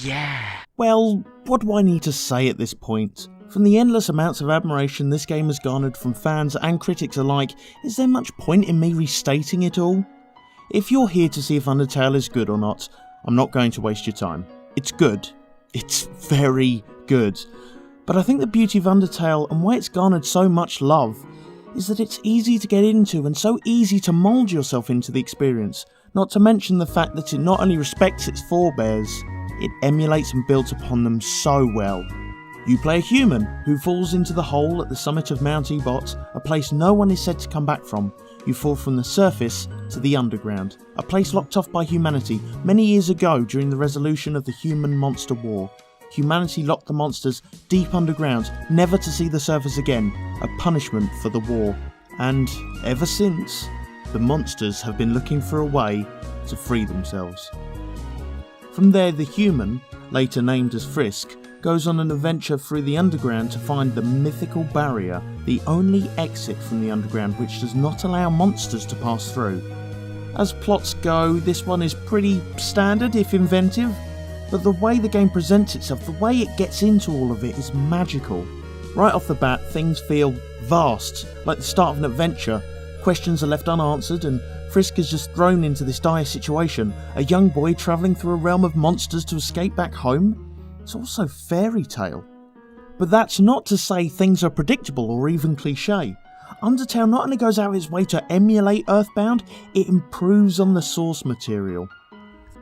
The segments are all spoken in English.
Yeah. Well, what do I need to say at this point? From the endless amounts of admiration this game has garnered from fans and critics alike, is there much point in me restating it all? If you're here to see if Undertale is good or not, I'm not going to waste your time. It's good. It's very good. But I think the beauty of Undertale and why it's garnered so much love is that it's easy to get into and so easy to mould yourself into the experience, not to mention the fact that it not only respects its forebears, it emulates and builds upon them so well. You play a human who falls into the hole at the summit of Mount Ebot, a place no one is said to come back from. You fall from the surface to the underground, a place locked off by humanity many years ago during the resolution of the Human-Monster War. Humanity locked the monsters deep underground, never to see the surface again, a punishment for the war. And ever since, the monsters have been looking for a way to free themselves. From there, the human, later named as Frisk, goes on an adventure through the underground to find the mythical barrier, the only exit from the underground which does not allow monsters to pass through. As plots go, this one is pretty standard, if inventive, but the way the game presents itself, the way it gets into all of it is magical. Right off the bat, things feel vast, like the start of an adventure. Questions are left unanswered and Frisk is just thrown into this dire situation, a young boy travelling through a realm of monsters to escape back home. It's also fairy tale. But that's not to say things are predictable or even cliché. Undertale not only goes out of its way to emulate Earthbound, it improves on the source material.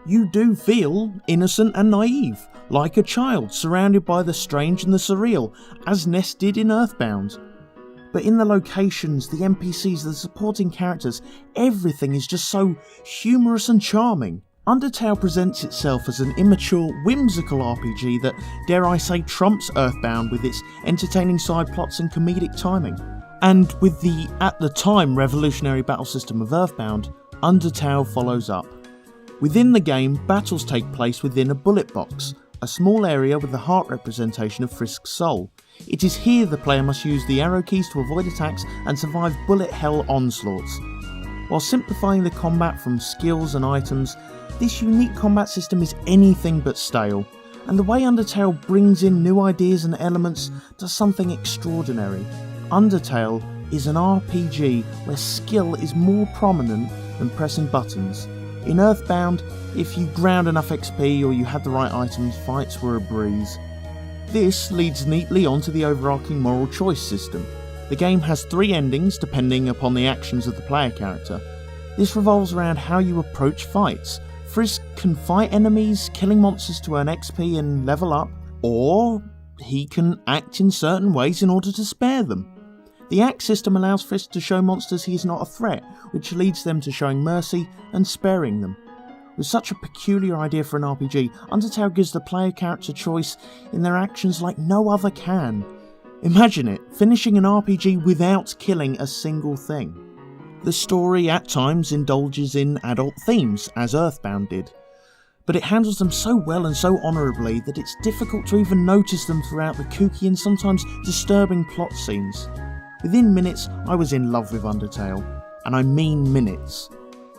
You do feel innocent and naive, like a child surrounded by the strange and the surreal, as Ness did in Earthbound. But in the locations, the NPCs, the supporting characters, everything is just so humorous and charming. Undertale presents itself as an immature, whimsical RPG that, dare I say, trumps Earthbound with its entertaining side plots and comedic timing. And with the, at the time, revolutionary battle system of Earthbound, Undertale follows up. Within the game, battles take place within a bullet box, a small area with the heart representation of Frisk's soul. It is here the player must use the arrow keys to avoid attacks and survive bullet hell onslaughts. While simplifying the combat from skills and items, this unique combat system is anything but stale, and the way Undertale brings in new ideas and elements does something extraordinary. Undertale is an RPG where skill is more prominent than pressing buttons. In Earthbound, if you ground enough XP or you had the right items, fights were a breeze. This leads neatly onto the overarching moral choice system. The game has 3 endings depending upon the actions of the player character. This revolves around how you approach fights. Frisk can fight enemies, killing monsters to earn XP and level up, or he can act in certain ways in order to spare them. The axe system allows Frisk to show monsters he is not a threat, which leads them to showing mercy and sparing them. With such a peculiar idea for an RPG, Undertale gives the player character choice in their actions like no other can. Imagine it, finishing an RPG without killing a single thing. The story at times indulges in adult themes, as Earthbound did, but it handles them so well and so honourably that it's difficult to even notice them throughout the kooky and sometimes disturbing plot scenes. Within minutes, I was in love with Undertale, and I mean minutes.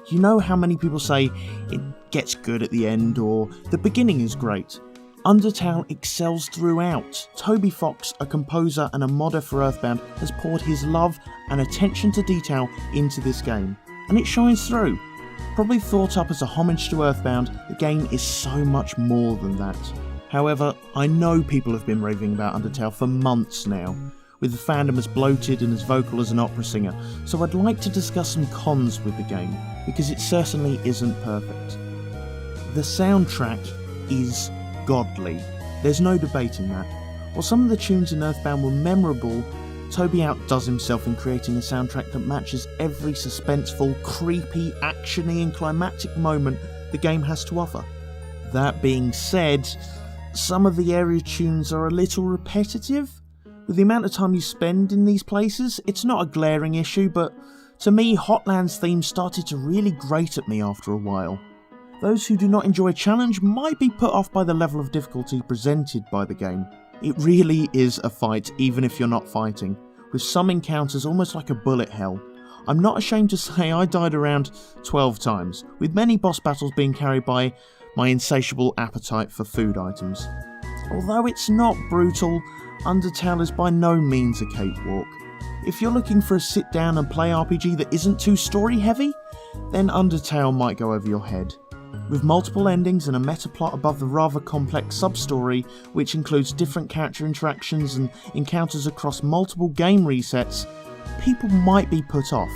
You know how many people say it gets good at the end or the beginning is great? Undertale excels throughout. Toby Fox, a composer and a modder for Earthbound, has poured his love and attention to detail into this game, and it shines through. Probably thought up as a homage to Earthbound, the game is so much more than that. However, I know people have been raving about Undertale for months now, with the fandom as bloated and as vocal as an opera singer, so I'd like to discuss some cons with the game, because it certainly isn't perfect. The soundtrack is godly. There's no debating that. While some of the tunes in Earthbound were memorable, Toby outdoes himself in creating a soundtrack that matches every suspenseful, creepy, actiony and climactic moment the game has to offer. That being said, some of the area tunes are a little repetitive. With the amount of time you spend in these places, it's not a glaring issue, but to me, Hotland's theme started to really grate at me after a while. Those who do not enjoy a challenge might be put off by the level of difficulty presented by the game. It really is a fight, even if you're not fighting, with some encounters almost like a bullet hell. I'm not ashamed to say I died around 12 times, with many boss battles being carried by my insatiable appetite for food items. Although it's not brutal, Undertale is by no means a cakewalk. If you're looking for a sit down and play RPG that isn't too story heavy, then Undertale might go over your head. With multiple endings and a meta plot above the rather complex sub-story, which includes different character interactions and encounters across multiple game resets, people might be put off.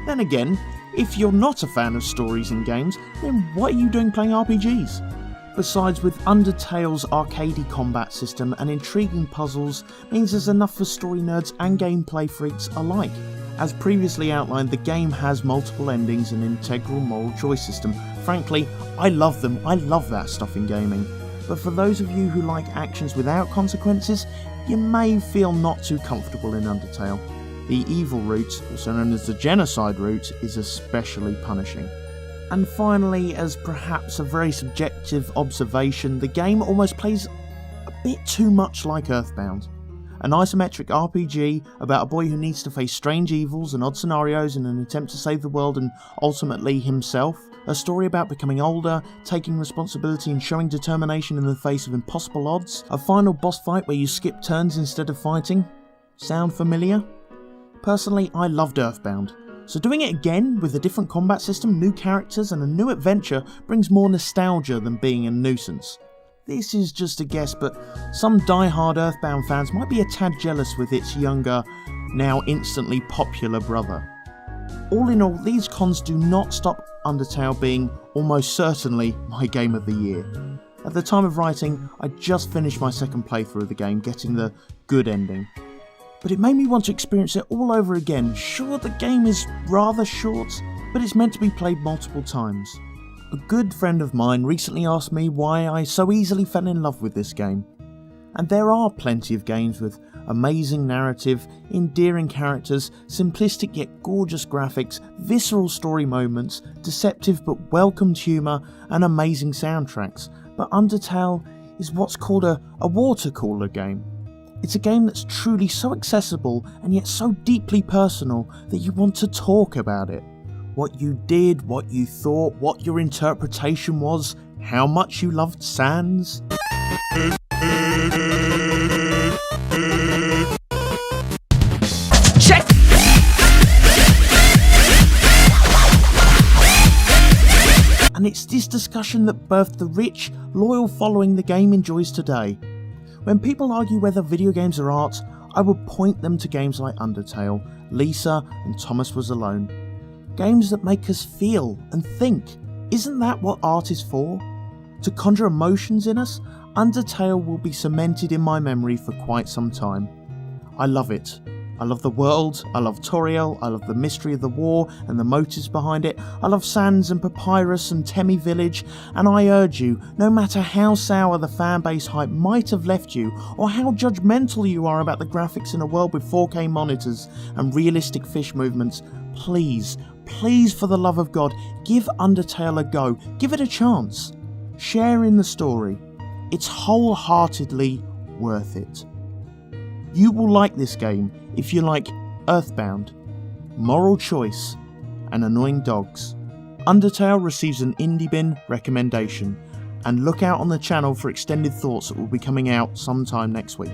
Then again, if you're not a fan of stories in games, then what are you doing playing RPGs? Besides, with Undertale's arcadey combat system and intriguing puzzles means there's enough for story nerds and gameplay freaks alike. As previously outlined, the game has multiple endings and an integral moral choice system. Frankly, I love them, I love that stuff in gaming. But for those of you who like actions without consequences, you may feel not too comfortable in Undertale. The evil route, also known as the genocide route, is especially punishing. And finally, as perhaps a very subjective observation, the game almost plays a bit too much like Earthbound. An isometric RPG about a boy who needs to face strange evils and odd scenarios in an attempt to save the world and ultimately himself. A story about becoming older, taking responsibility and showing determination in the face of impossible odds. A final boss fight where you skip turns instead of fighting. Sound familiar? Personally, I loved Earthbound. So doing it again with a different combat system, new characters and a new adventure brings more nostalgia than being a nuisance. This is just a guess, but some die-hard Earthbound fans might be a tad jealous with its younger, now instantly popular brother. All in all, these cons do not stop Undertale being almost certainly my game of the year. At the time of writing, I just finished my second playthrough of the game, getting the good ending. But it made me want to experience it all over again. Sure, the game is rather short, but it's meant to be played multiple times. A good friend of mine recently asked me why I so easily fell in love with this game. And there are plenty of games with amazing narrative, endearing characters, simplistic yet gorgeous graphics, visceral story moments, deceptive but welcomed humour, and amazing soundtracks. But Undertale is what's called a water cooler game. It's a game that's truly so accessible and yet so deeply personal that you want to talk about it. What you did, what you thought, what your interpretation was, how much you loved Sans. Check! And it's this discussion that birthed the rich, loyal following the game enjoys today. When people argue whether video games are art, I would point them to games like Undertale, Lisa and Thomas Was Alone. Games that make us feel and think. Isn't that what art is for? To conjure emotions in us? Undertale will be cemented in my memory for quite some time. I love it. I love the world, I love Toriel, I love the mystery of the war and the motives behind it, I love Sans and Papyrus and Temi Village, and I urge you, no matter how sour the fanbase hype might have left you, or how judgmental you are about the graphics in a world with 4K monitors and realistic fish movements, please, please for the love of God, give Undertale a go, give it a chance. Share in the story. It's wholeheartedly worth it. You will like this game if you like Earthbound, Moral Choice, and Annoying Dogs. Undertale receives an Indie Bin recommendation, and look out on the channel for extended thoughts that will be coming out sometime next week.